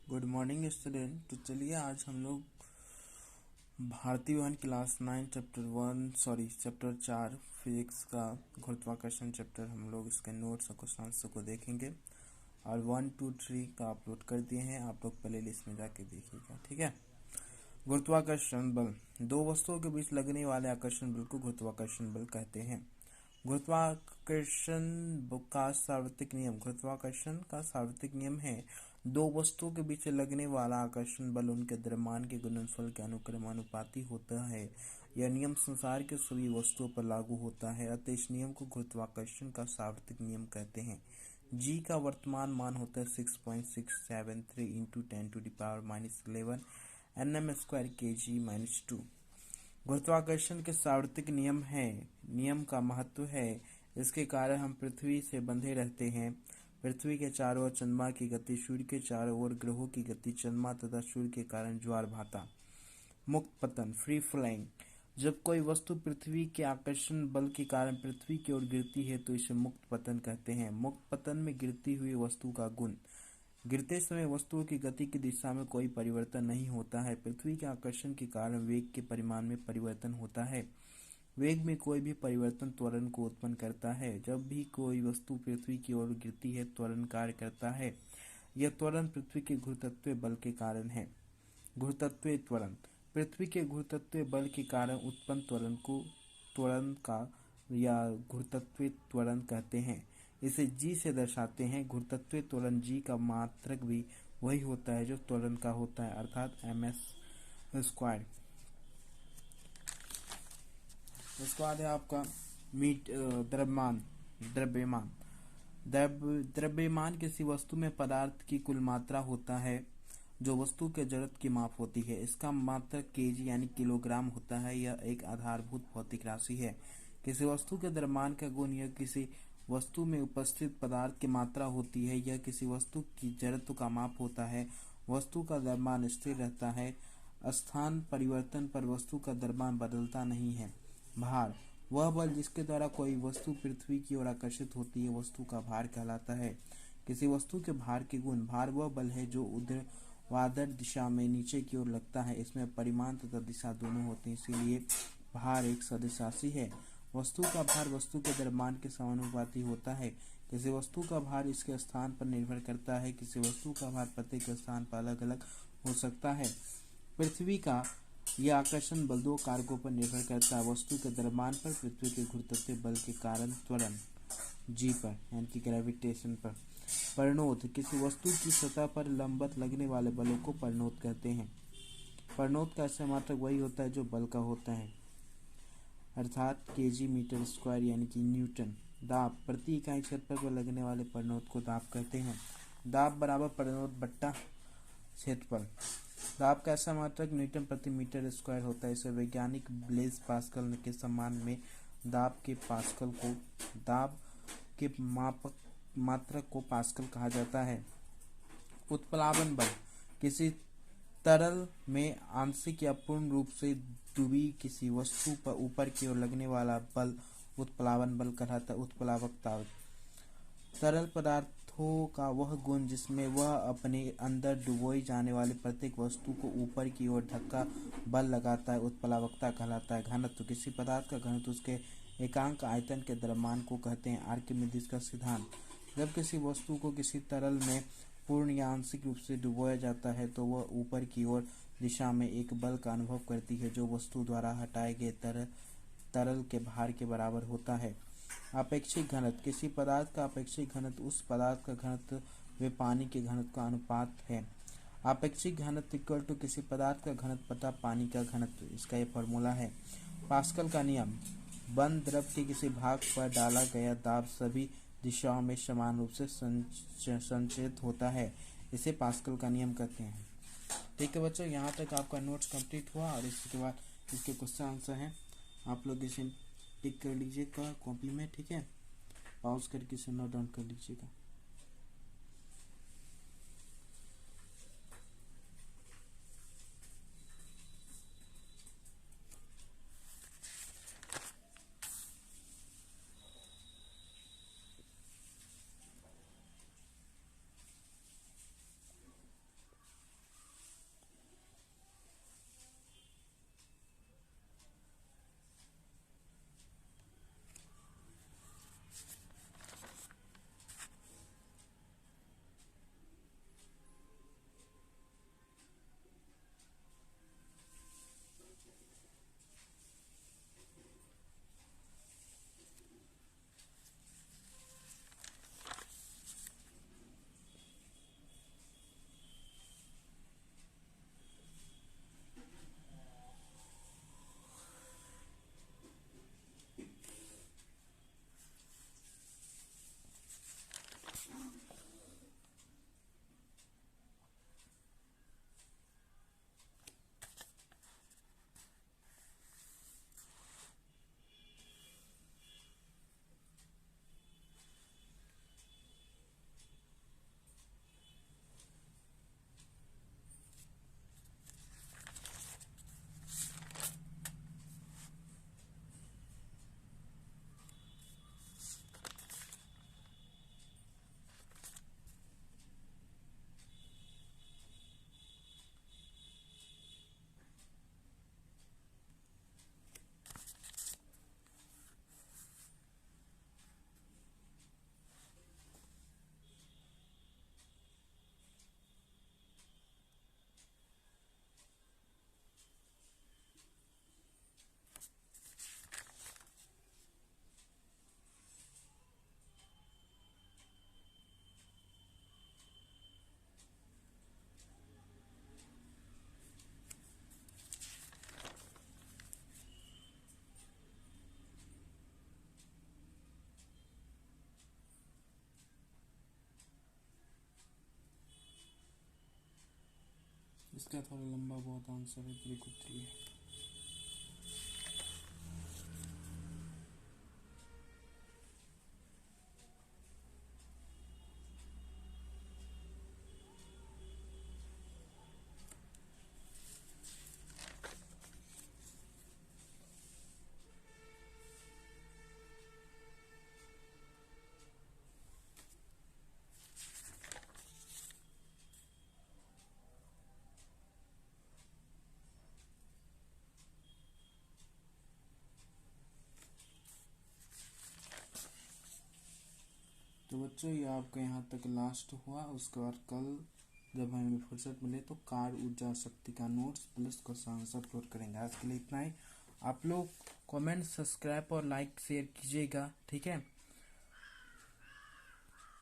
Good morning student. तो चलिए आज हम लोग भारतीय वन क्लास 9 चैप्टर 4 फिजिक्स का गुरुत्वाकर्षण चैप्टर हम लोग इसके नोट्स और क्वेश्चन को देखेंगे और 1 2 3 का अपलोड कर दिए हैं। आप लोग प्ले लिस्ट में जाके देखिएगा, ठीक है। गुरुत्वाकर्षण बल, दो वस्तुओं के बीच लगने वाले आकर्षण बल को गुरुत्वाकर्षण बल कहते हैं। गुरुत्वाकर्षण का सार्वत्रिक नियम है, दो वस्तुओं के बीच लगने वाला आकर्षण बल उनके द्रव्यमान के गुणनफल के अनुक्रमानुपाती होता है। यह नियम संसार के सभी वस्तुओं पर लागू होता है, अतः इस नियम को गुरुत्वाकर्षण का सार्वत्रिक नियम कहते हैं। जी का वर्तमान मान होता है 6.673 इंटू 10⁻11 nm² kg-2। गुरुत्वाकर्षण के सार्वत्रिक नियम है। नियम का महत्व है, इसके कारण हम पृथ्वी से बंधे रहते हैं। पृथ्वी के चारों ओर चंद्रमा की गति, सूर्य के चारों ओर ग्रहों की गति, चंद्रमा तथा सूर्य के कारण ज्वार भाटा। मुक्त पतन, फ्री फ्लाइंग, जब कोई वस्तु पृथ्वी के आकर्षण बल के कारण पृथ्वी की ओर गिरती है तो इसे मुक्त पतन कहते हैं। मुक्त पतन में गिरती हुई वस्तु का गुण, गिरते समय वस्तुओं की गति की दिशा में कोई परिवर्तन नहीं होता है। पृथ्वी के आकर्षण के कारण वेग के परिमाण में परिवर्तन होता है। वेग में कोई भी परिवर्तन त्वरण को उत्पन्न करता है। जब भी कोई वस्तु पृथ्वी की ओर गिरती है त्वरण कार्य करता है। यह त्वरण पृथ्वी के गुरुत्वाकर्षण बल के कारण है। गुरुत्वाकर्षण त्वरण, पृथ्वी के गुरुत्वाकर्षण बल के कारण उत्पन्न त्वरण को त्वरण का या गुरुत्वाकर्षण त्वरण कहते हैं। इसे जी से दर्शाते हैं। गुरुत्वाकर्षण त्वरण जी का मात्रक भी वही होता है जो त्वरण का होता है, अर्थात ms²। उसके बाद है आपका द्रव्यमान। द्रव्यमान द्रव्यमान किसी वस्तु में पदार्थ की कुल मात्रा होता है जो वस्तु के जड़त्व की माप होती है। इसका मात्रक केजी यानी किलोग्राम होता है। यह एक आधारभूत भौतिक राशि है। किसी वस्तु के द्रव्यमान का गुण यह किसी वस्तु में उपस्थित पदार्थ की मात्रा होती है। यह किसी वस्तु की जड़त्व का माप होता है। वस्तु का द्रव्यमान स्थिर रहता है। स्थान परिवर्तन पर वस्तु का द्रव्यमान बदलता नहीं है। भार, वह बल जिसके द्वारा कोई वस्तु पृथ्वी की ओर आकर्षित होती है वस्तु का भार कहलाता है। किसी वस्तु के भार के गुण, भार वह बल है जो ऊर्ध्वाधर दिशा में नीचे की ओर लगता है। इसमें परिमाण तथा दिशा दोनों होते हैं, इसीलिए भार एक सदिश राशि है। वस्तु का भार वस्तु के द्रव्यमान के समानुपाती होता है। किसी वस्तु का भार इसके स्थान पर निर्भर करता है। किसी वस्तु का भार प्रत्येक स्थान पर अलग अलग हो सकता है। पृथ्वी का यह आकर्षण बल दो कारकों पर निर्भर करता है, वस्तु के द्रव्यमान पर, पृथ्वी के गुरुत्वाकर्षण बल के कारण त्वरण जी पर यानी कि ग्रेविटेशन पर। परिणोद, किसी वस्तु की सतह पर लंबवत लगने वाले बलों को परिणोद कहते हैं। परिणोद का ऐसा मात्रक वही होता है जो बल का होता है, अर्थात kg/m² यानी कि न्यूटन। दाब, प्रति इकाई क्षेत्रफल पर लगने वाले परिणोद को दाब कहते हैं। दाब बराबर परिणोद बट्टा क्षेत्रफल। दाब का ऐसा मात्रक न्यूटन प्रति मीटर स्क्वायर होता है। इसे वैज्ञानिक ब्लेज पास्कल के सम्मान में दाब के मात्रक को पास्कल कहा जाता है। उत्प्लावन बल, किसी तरल में आंशिक या पूर्ण रूप से डूबी किसी वस्तु पर ऊपर की ओर लगने वाला बल उत्प्लावन बल कहलाता है। उत्प्लावकता, तरल पदार्थों का वह गुण जिसमें वह अपने अंदर डुबोई जाने वाली प्रत्येक वस्तु को ऊपर की ओर धक्का बल लगाता है, उत्प्लावकता कहलाता है। घनत्व, किसी पदार्थ का घनत्व उसके एकांक आयतन के द्रव्यमान को कहते हैं। आर्किमिडीज का सिद्धांत, जब किसी वस्तु को किसी तरल में पूर्ण या आंशिक रूप से डुबोया जाता है तो वह ऊपर की ओर दिशा में एक बल का अनुभव करती है जो वस्तु द्वारा हटाए गए तरल के भार के बराबर होता है। अपेक्षिक घनत्व, किसी पदार्थ का अपेक्षिक घनत्व उस पदार्थ का घनत्व व पानी के घनत्व का अनुपात है। अपेक्षिक घनत्व इक्वल टू किसी पदार्थ का घनत्व बटा पानी का घनत्व, इसका ये फॉर्मूला है। पास्कल का नियम, बंद द्रव के किसी भाग पर डाला गया दाब सभी दिशाओं में समान रूप से संचरित होता है, इसे पास्कल का नियम कहते हैं। ठीक है बच्चों, यहाँ तक आपका नोट्स कंप्लीट हुआ और इसके बाद इसके क्वेश्चन आंसर हैं। आप लोग इसे टिक कर लीजिएगा कॉपी में, ठीक है। पॉज करके इसे नोट डाउन कर लीजिएगा। इसका थोड़ा लंबा बहुत आंसर है, ब्रेक उत्तरीय है। तो बच्चों ये आपका यहाँ तक लास्ट हुआ। उसके बाद कल जब हमें फुर्सत मिले तो कार ऊर्जा शक्ति का notes plus question answer upload करेंगे। आज के लिए इतना ही। आप लोग कमेंट, सब्सक्राइब और लाइक शेयर कीजिएगा, ठीक है।